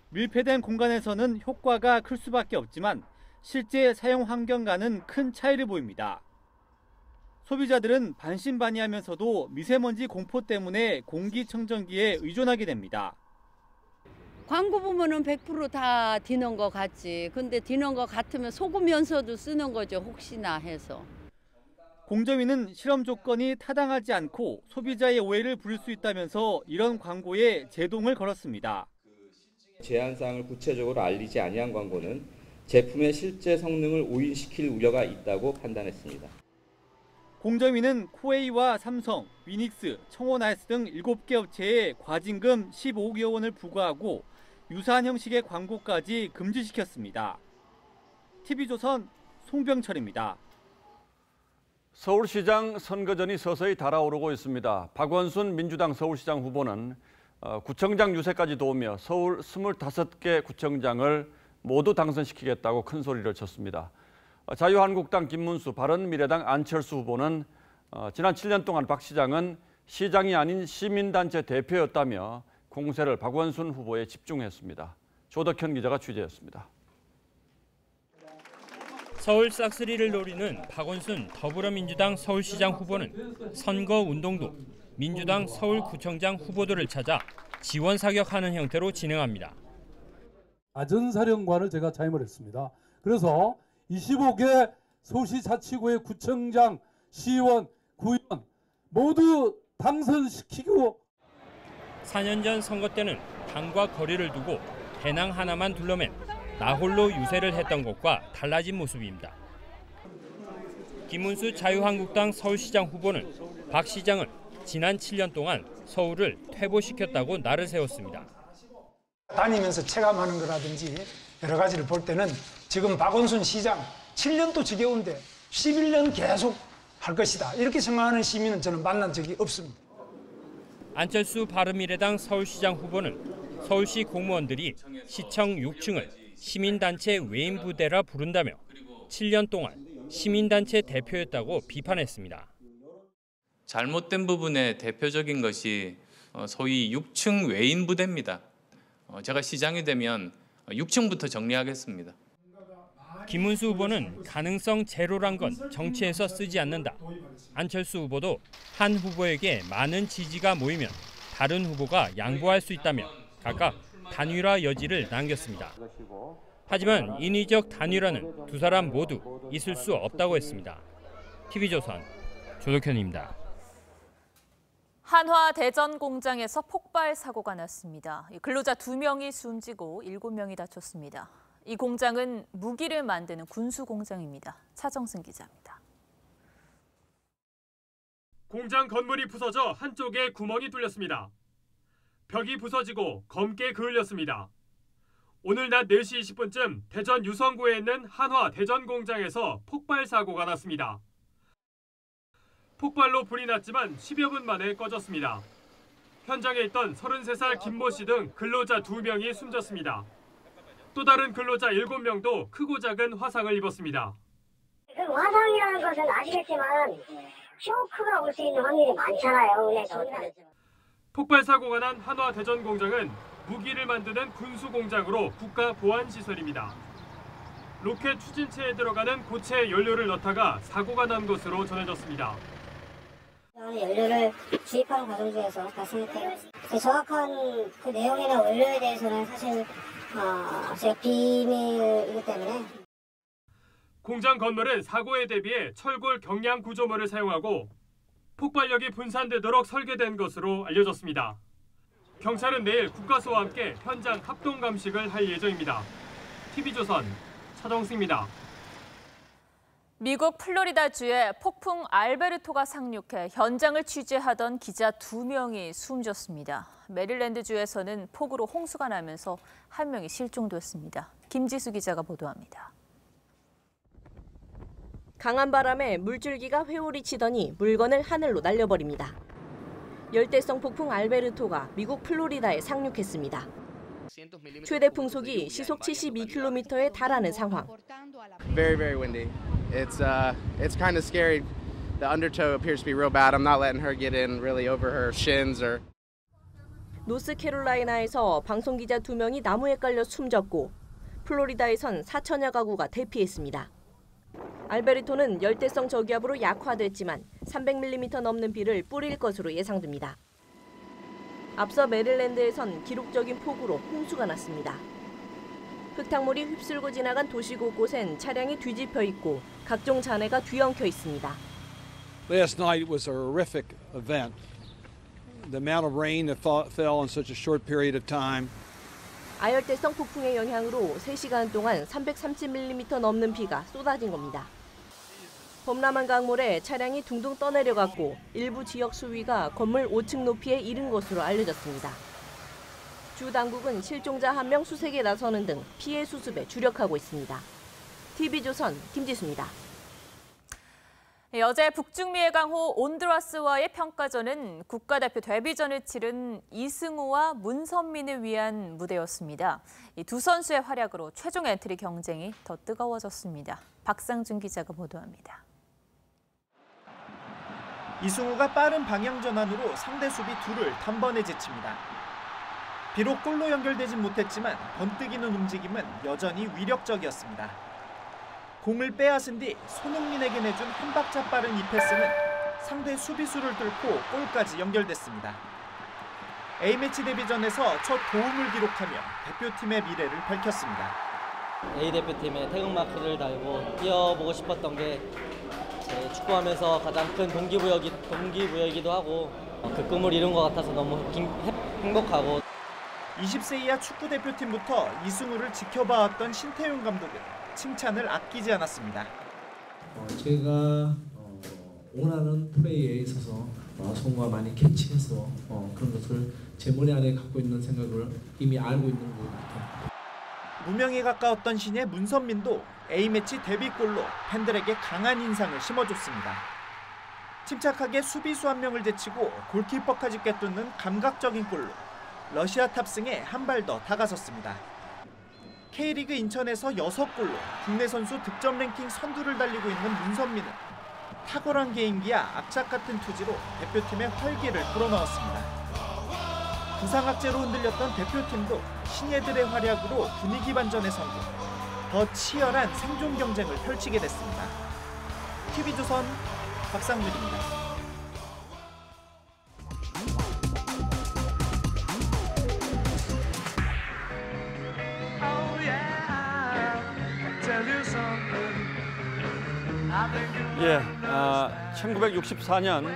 [SPEAKER 15] 밀폐된 공간에서는 효과가 클 수밖에 없지만 실제 사용 환경과는 큰 차이를 보입니다. 소비자들은 반신반의하면서도 미세먼지 공포 때문에 공기청정기에 의존하게 됩니다.
[SPEAKER 18] 광고 보면은 100% 다 디는 거 같지. 근데 디는 거 같으면 속으면서도 쓰는 거죠. 혹시나 해서.
[SPEAKER 15] 공정위는 실험 조건이 타당하지 않고 소비자의 오해를 부를 수 있다면서 이런 광고에 제동을 걸었습니다.
[SPEAKER 19] 제한사항을 구체적으로 알리지 아니한 광고는 제품의 실제 성능을 오인시킬 우려가 있다고 판단했습니다.
[SPEAKER 15] 공정위는 코웨이와 삼성, 위닉스, 청원아이스 등 7개 업체에 과징금 15억여 원을 부과하고 유사한 형식의 광고까지 금지시켰습니다. TV조선 송병철입니다.
[SPEAKER 30] 서울시장 선거전이 서서히 달아오르고 있습니다. 박원순 민주당 서울시장 후보는 구청장 유세까지 도우며 서울 25개 구청장을 모두 당선시키겠다고 큰 소리를 쳤습니다. 자유한국당 김문수, 바른미래당 안철수 후보는 지난 7년 동안 박 시장은 시장이 아닌 시민단체 대표였다며 공세를 박원순 후보에 집중했습니다. 조덕현 기자가 취재했습니다.
[SPEAKER 31] 서울 싹쓸이를 노리는 박원순 더불어민주당 서울시장 후보는 선거운동도 민주당 서울구청장 후보들을 찾아 지원 사격하는 형태로 진행합니다.
[SPEAKER 32] 아전사령관을 제가 자임을 했습니다. 그래서 25개 서울시 자치구의 구청장, 시의원, 구의원 모두 당선시키고
[SPEAKER 31] 4년 전 선거 때는 당과 거리를 두고 배낭 하나만 둘러맨 나홀로 유세를 했던 것과 달라진 모습입니다. 김문수 자유한국당 서울시장 후보는 박 시장은 지난 7년 동안 서울을 퇴보시켰다고 날을 세웠습니다.
[SPEAKER 2] 다니면서 체감하는 거라든지 여러 가지를 볼 때는 지금 박원순 시장 7년도 지겨운데 11년 계속 할 것이다. 이렇게 생각하는 시민은 저는 만난 적이 없습니다.
[SPEAKER 31] 안철수 바른미래당 서울시장 후보는 서울시 공무원들이 시청 6층을 시민단체 외인 부대라 부른다며 7년 동안 시민단체 대표였다고 비판했습니다.
[SPEAKER 4] 잘못된 부분의 대표적인 것이 소위 6층 외인 부대입니다. 제가 시장이 되면 6층부터 정리하겠습니다.
[SPEAKER 31] 김문수 후보는 가능성 제로란 건 정치에서 쓰지 않는다. 안철수 후보도 한 후보에게 많은 지지가 모이면 다른 후보가 양보할 수 있다며 각각 단일화 여지를 남겼습니다. 하지만 인위적 단일화는 두 사람 모두 있을 수 없다고 했습니다. TV조선 조덕현입니다.
[SPEAKER 1] 한화 대전 공장에서 폭발 사고가 났습니다. 근로자 2명이 숨지고 7명이 다쳤습니다. 이 공장은 무기를 만드는 군수 공장입니다. 차정승 기자입니다.
[SPEAKER 31] 공장 건물이 부서져 한쪽에 구멍이 뚫렸습니다. 벽이 부서지고 검게 그을렸습니다. 오늘 낮 4시 20분쯤 대전 유성구에 있는 한화 대전 공장에서 폭발 사고가 났습니다. 폭발로 불이 났지만 10여 분 만에 꺼졌습니다. 현장에 있던 33살 김모 씨 등 근로자 2명이 숨졌습니다. 또 다른 근로자 7명도 크고 작은 화상을 입었습니다.
[SPEAKER 22] 그 화상이라는 것은 아시겠지만 쇼크가 올 수 있는 확률이 많잖아요.
[SPEAKER 31] 폭발 사고가 난 한화 대전 공장은 무기를 만드는 군수 공장으로 국가 보안 시설입니다. 로켓 추진체에 들어가는 고체 연료를 넣다가 사고가 난 것으로 전해졌습니다.
[SPEAKER 22] 연료를 주입하는 과정 중에서 발생했대요. 정확한 그 내용이나 원료에 대해서는 사실 제가 비밀이기 때문에.
[SPEAKER 31] 공장 건물은 사고에 대비해 철골 경량 구조물을 사용하고 폭발력이 분산되도록 설계된 것으로 알려졌습니다. 경찰은 내일 국가수와 함께 현장 합동 감식을 할 예정입니다. TV조선 차정승입니다.
[SPEAKER 1] 미국 플로리다주에 폭풍 알베르토가 상륙해 현장을 취재하던 기자 2명이 숨졌습니다. 메릴랜드주에서는 폭우로 홍수가 나면서 1명이 실종됐습니다. 김지수 기자가 보도합니다.
[SPEAKER 5] 강한 바람에 물줄기가 회오리 치더니 물건을 하늘로 날려버립니다. 열대성 폭풍 알베르토가 미국 플로리다에 상륙했습니다. 최대 풍속이 시속 72km에 달하는 상황.
[SPEAKER 8] Very windy. It's kind of scary. The undertow appears to be real bad. I'm not letting her get in really over her shins or.
[SPEAKER 5] 노스캐롤라이나에서 방송기자 2명이 나무에 깔려 숨졌고 플로리다에선 4천여 가구가 대피했습니다. 알베르토는 열대성 저기압으로 약화됐지만 300mm 넘는 비를 뿌릴 것으로 예상됩니다. 앞서 메릴랜드에선 기록적인 폭우로 홍수가 났습니다. 흙탕물이 휩쓸고 지나간 도시 곳곳엔 차량이 뒤집혀 있고 각종 잔해가 뒤엉켜 있습니다.
[SPEAKER 9] Last night was a horrific event. The amount of rain that fell in such a short period of time.
[SPEAKER 5] 아열대성 폭풍의 영향으로 3시간 동안 330mm 넘는 비가 쏟아진 겁니다. 범람한 강물에 차량이 둥둥 떠내려갔고 일부 지역 수위가 건물 5층 높이에 이른 것으로 알려졌습니다. 주 당국은 실종자 1명 수색에 나서는 등 피해 수습에 주력하고 있습니다. TV조선 김지수입니다.
[SPEAKER 1] 어제 북중미의 강호 온두라스와의 평가전은 국가대표 데뷔전을 치른 이승우와 문선민을 위한 무대였습니다. 이 두 선수의 활약으로 최종 엔트리 경쟁이 더 뜨거워졌습니다. 박상준 기자가 보도합니다.
[SPEAKER 17] 이승우가 빠른 방향 전환으로 상대 수비 둘을 단번에 제칩니다. 비록 골로 연결되진 못했지만 번뜩이는 움직임은 여전히 위력적이었습니다. 공을 빼앗은 뒤 손흥민에게 내준 한 박자 빠른 이 패스는 상대 수비수를 뚫고 골까지 연결됐습니다. A매치 데뷔전에서 첫 도움을 기록하며 대표팀의 미래를 밝혔습니다.
[SPEAKER 20] A대표팀에 태극마크를 달고 뛰어보고 싶었던 게 제 축구하면서 가장 큰 동기부여이기도 하고 그 꿈을 이룬 것 같아서 너무 행복하고
[SPEAKER 17] 20세 이하 축구대표팀부터 이승우를 지켜봐왔던 신태용 감독은 칭찬을 아끼지 않았습니다.
[SPEAKER 3] 제가 원하는 플레이에 있어서 송구가 많이 캐치해서 그런 것을 제 머리 안에 갖고 있는 생각을 이미 알고 있는 것 같아요.
[SPEAKER 17] 무명에 가까웠던 신예 문선민도 A매치 데뷔골로 팬들에게 강한 인상을 심어줬습니다. 침착하게 수비수 한 명을 제치고 골키퍼까지 꿰뚫는 감각적인 골로 러시아 탑승에 한 발 더 다가섰습니다. K리그 인천에서 6골로 국내 선수 득점 랭킹 선두를 달리고 있는 문선민은 탁월한 개인기와 악착 같은 투지로 대표팀의 활기를 불어넣었습니다. 부상악재로 흔들렸던 대표팀도 신예들의 활약으로 분위기 반전에 성공, 더 치열한 생존 경쟁을 펼치게 됐습니다. TV조선 박상준입니다.
[SPEAKER 30] 예, 1964년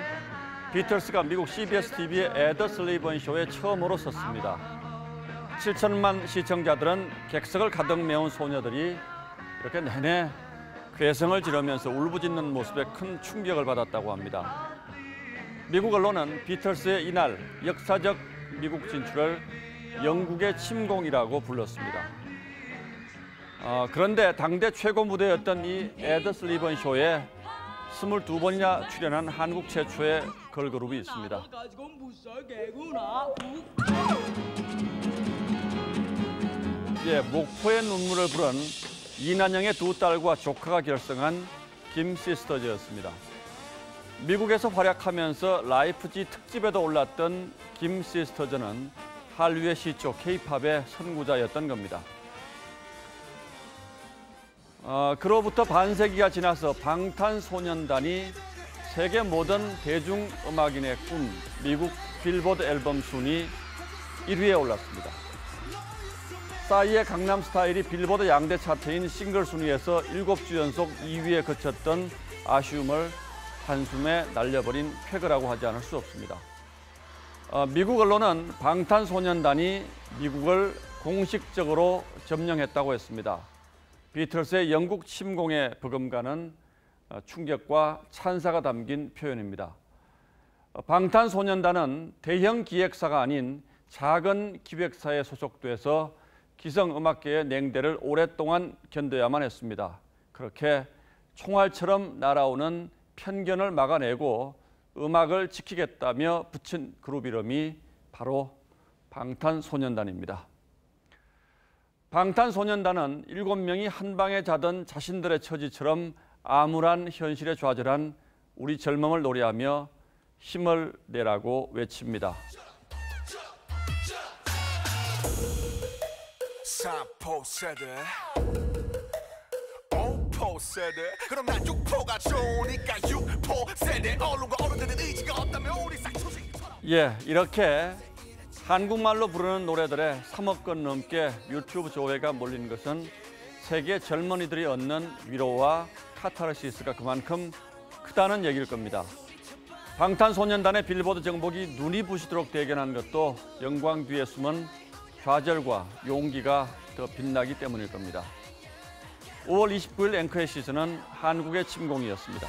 [SPEAKER 30] 비틀스가 미국 CBS TV의 에더 슬리번 쇼에 처음으로 섰습니다. 7천만 시청자들은 객석을 가득 메운 소녀들이 이렇게 내내 괴성을 지르면서 울부짖는 모습에 큰 충격을 받았다고 합니다. 미국 언론은 비틀스의 이날 역사적 미국 진출을 영국의 침공이라고 불렀습니다. 그런데 당대 최고 무대였던 이 에더 슬리번 쇼에 22번이나 출연한 한국 최초의 걸그룹이 있습니다. 예, 목포의 눈물을 부른 이난영의 두 딸과 조카가 결성한 김시스터즈였습니다. 미국에서 활약하면서 라이프지 특집에도 올랐던 김시스터즈는 한류의 시초 K-팝의 선구자였던 겁니다. 그로부터 반세기가 지나서 방탄소년단이 세계 모든 대중음악인의 꿈, 미국 빌보드 앨범 순위 1위에 올랐습니다. 싸이의 강남스타일이 빌보드 양대 차트인 싱글 순위에서 7주 연속 2위에 그쳤던 아쉬움을 한숨에 날려버린 쾌거라고 하지 않을 수 없습니다. 미국 언론은 방탄소년단이 미국을 공식적으로 점령했다고 했습니다. 비틀스의 영국 침공에 버금가는 충격과 찬사가 담긴 표현입니다. 방탄소년단은 대형 기획사가 아닌 작은 기획사에 소속돼서 기성음악계의 냉대를 오랫동안 견뎌야만 했습니다. 그렇게 총알처럼 날아오는 편견을 막아내고 음악을 지키겠다며 붙인 그룹 이름이 바로 방탄소년단입니다. 방탄소년단은 7명이 한 방에 자던 자신들의 처지처럼 암울한 현실에 좌절한 우리 젊음을 노래하며 힘을 내라고 외칩니다.
[SPEAKER 6] 3포 세대 5포 세대 그럼 난 6포가 좋으니까 6포 세대 어른과 어른들의 의지가 없다면 우리 쌍초식
[SPEAKER 30] 예, 이렇게 한국말로 부르는 노래들에 3억 건 넘게 유튜브 조회가 몰린 것은 세계 젊은이들이 얻는 위로와 카타르시스가 그만큼 크다는 얘기일 겁니다. 방탄소년단의 빌보드 정복이 눈이 부시도록 대견한 것도 영광 뒤에 숨은 좌절과 용기가 더 빛나기 때문일 겁니다. 5월 29일 앵커의 시선은 한국의 침공이었습니다.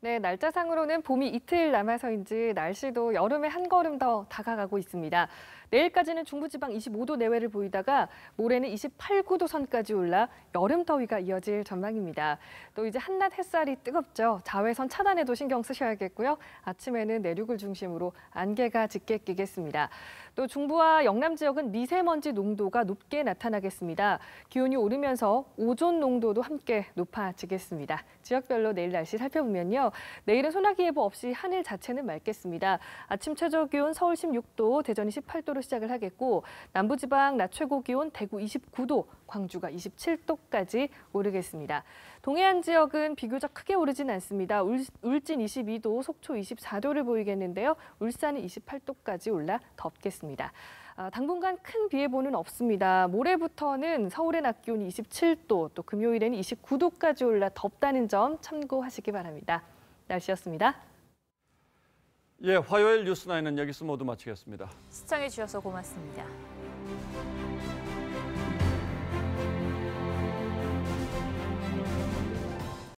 [SPEAKER 7] 네, 날짜상으로는 봄이 이틀 남아서인지 날씨도 여름에 한 걸음 더 다가가고 있습니다. 내일까지는 중부지방 25도 내외를 보이다가 모레는 28~9도 선까지 올라 여름 더위가 이어질 전망입니다. 또 이제 한낮 햇살이 뜨겁죠. 자외선 차단에도 신경 쓰셔야겠고요. 아침에는 내륙을 중심으로 안개가 짙게 끼겠습니다. 또 중부와 영남 지역은 미세먼지 농도가 높게 나타나겠습니다. 기온이 오르면서 오존 농도도 함께 높아지겠습니다. 지역별로 내일 날씨 살펴보면요. 내일은 소나기 예보 없이 하늘 자체는 맑겠습니다. 아침 최저 기온 서울 16도, 대전이 18도로 시작을 하겠고 남부지방 낮 최고 기온 대구 29도, 광주가 27도까지 오르겠습니다. 동해안 지역은 비교적 크게 오르진 않습니다. 울진 22도, 속초 24도를 보이겠는데요. 울산은 28도까지 올라 덥겠습니다. 당분간 큰 비 예보는 없습니다. 모레부터는 서울의 낮 기온이 27도, 또 금요일에는 29도까지 올라 덥다는 점 참고하시기 바랍니다. 날씨였습니다.
[SPEAKER 30] 예, 화요일 뉴스나인은 여기서 모두 마치겠습니다.
[SPEAKER 1] 시청해 주셔서 고맙습니다.